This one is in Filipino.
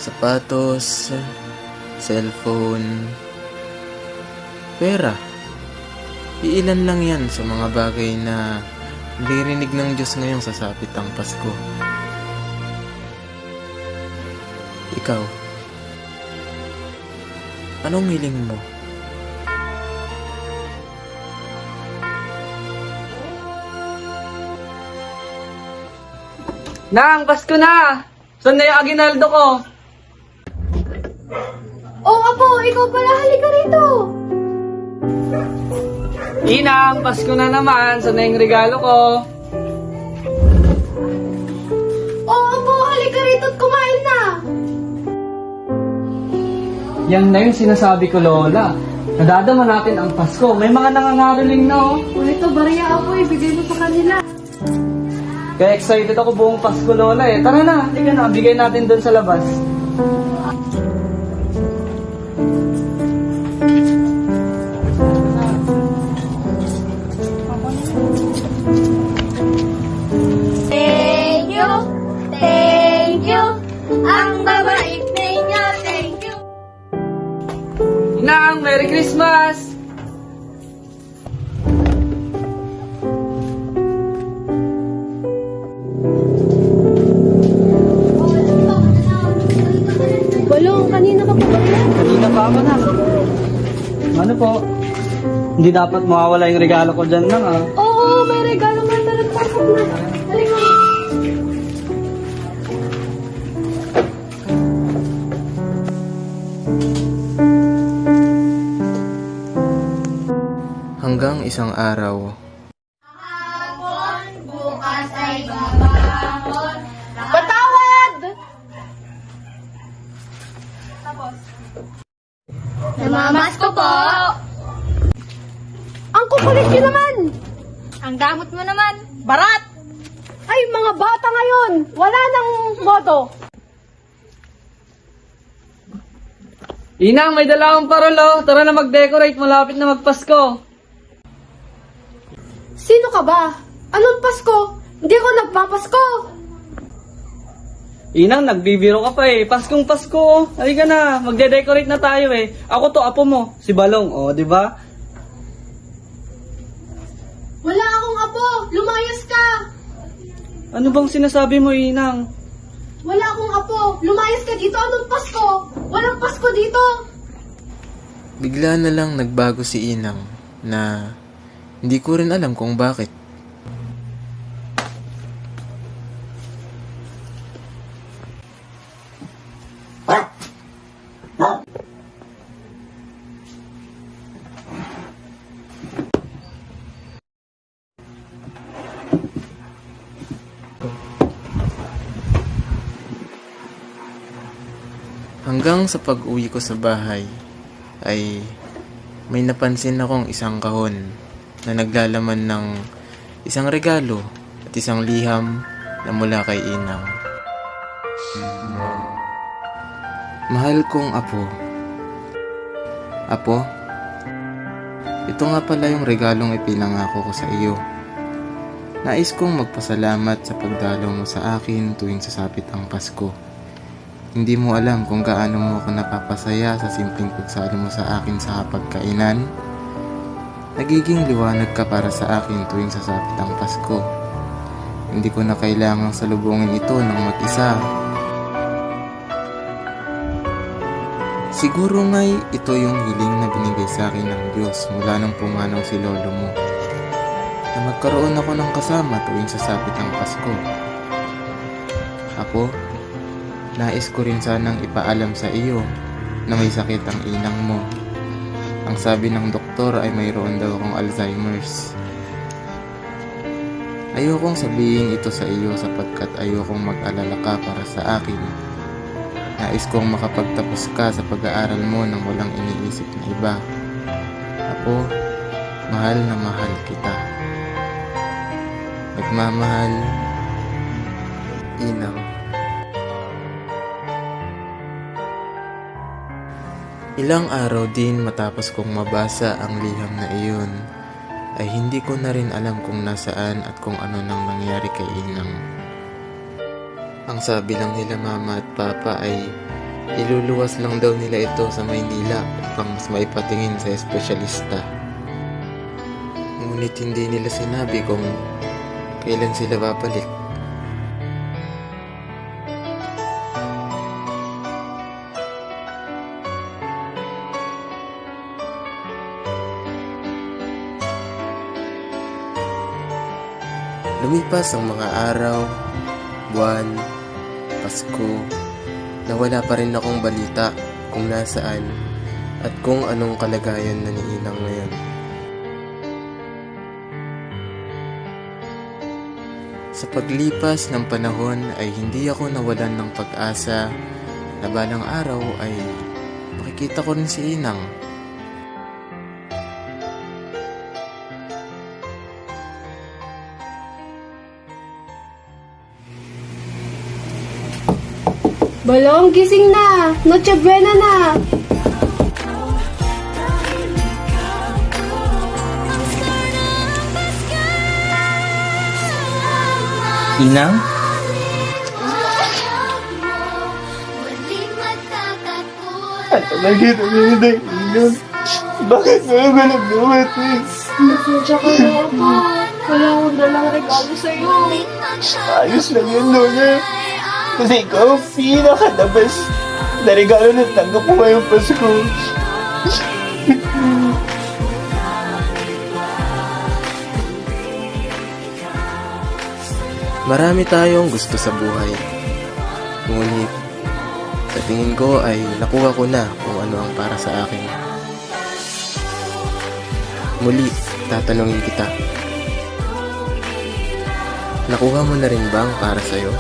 sapatos, cellphone, pera. Iilan lang yan sa mga bagay na nilirinig ng Diyos ngayong sasapit ang Pasko. Ikaw, anong hiling mo? Nang, Pasko na! Saan na yung aginaldo ko? Oh, Apo, ikaw pala, halika rito. Inang, Pasko na naman. Saan na yung regalo ko? Oh, Apo, halika rito at kumain na. Yan na yung sinasabi ko, Lola. Nadadama natin ang Pasko. May mga nangangaraling na, oh. Oh, ito, bariya, Apo, ibigay mo sa kanila. Kaya excited ako buong Pasko, Lola, eh. Tara na, halika na. Bigay natin doon sa labas. Thank you, thank you. Ang babait ninyo, thank you. Inang, Merry Christmas! Balong, kanina ka pa ba yan? Kanina pa ako na. Ano po? Hindi dapat mawawala yung regalo ko dyan lang, ah. Oo, may regalo nga talaga. Pasok na. Halika. Hanggang isang araw, Patawad! Namamas ko po. Ang kukulit nyo naman. Ang damot mo naman. Barat! Ay, mga bata ngayon. Wala nang modo. Inang, may dala akong parol, oh. Tara na mag-decorate. Malapit na magpasko. Sino ka ba? Anong Pasko? Hindi ako nagpapasko. Inang, nagbibiro ka pa eh. Paskong Pasko, oh. Halika na, magde-decorate na tayo eh. Ako to, apo mo, si Balong, oh, di ba? Wala akong apo. Lumayas ka. Ano bang sinasabi mo, Inang? Wala akong apo. Lumayas ka dito. Anong Pasko? Walang Pasko dito. bigla na lang nagbago si Inang na hindi ko rin alam kung bakit. Hanggang sa pag-uwi ko sa bahay ay may napansin akong isang kahon na naglalaman ng isang regalo at isang liham na mula kay Inang. Mahal kong Apo. Apo, ito nga pala yung regalong ipinangako ko sa iyo. Nais kong magpasalamat sa pagdalaw mo sa akin tuwing sasapit ang Pasko. Hindi mo alam kung gaano mo ako napapasaya sa simpleng pagsalo mo sa akin sa hapagkainan. Nagiging liwanag ka para sa akin tuwing sasapit ang Pasko. Hindi ko na kailangang salubungin ito ng mag-isa. Siguro nga'y ito yung hiling na binigay sa akin ng Diyos mula nang pumanaw si lolo mo. Na magkaroon ako ng kasama tuwing sasapit ang Pasko. Apo, nais ko rin sanang ipaalam sa iyo na may sakit ang inang mo. Ang sabi ng doktor ay mayroon daw akong Alzheimer's. Ayokong sabihin ito sa iyo sapagkat ayokong mag-alala ka para sa akin. Nais kong makapagtapos ka sa pag-aaral mo nang walang iniisip na iba. Apo, mahal na mahal kita. Nagmamahal, Inang. Ilang araw din matapos kong mabasa ang liham na iyon, ay hindi ko na rin alam kung nasaan at kung ano nang nangyari kay Inang. Ang sabi lang nila mama at papa ay Iluluwas lang daw nila ito sa Maynila upang mas maipatingin sa espesyalista. Ngunit hindi nila sinabi kung kailan sila babalik. Lumipas ang mga araw, buwan, Pasko, na wala pa rin akong balita kung nasaan at kung anong kalagayan na ni Inang ngayon. Sa paglipas ng panahon ay hindi ako nawalan ng pag-asa na balang araw ay makikita ko rin si Inang. Balong, gising na! Noche buena na! Inang? Nakita niyo yung Inang. Bakit ngayon ka nag-dumating? Nasensya ka na ako. Wala akong dalang regalo sa'yo. Ayos lang yun, Lola. Kasi ikaw ang the best na regalo na tanggap ko ngayong Pasko. Marami tayong gusto sa buhay. Ngunit, sa tingin ko ay nakuha ko na kung ano ang para sa akin. Muli, tatanungin kita. Nakuha mo na rin ba ang para sa'yo?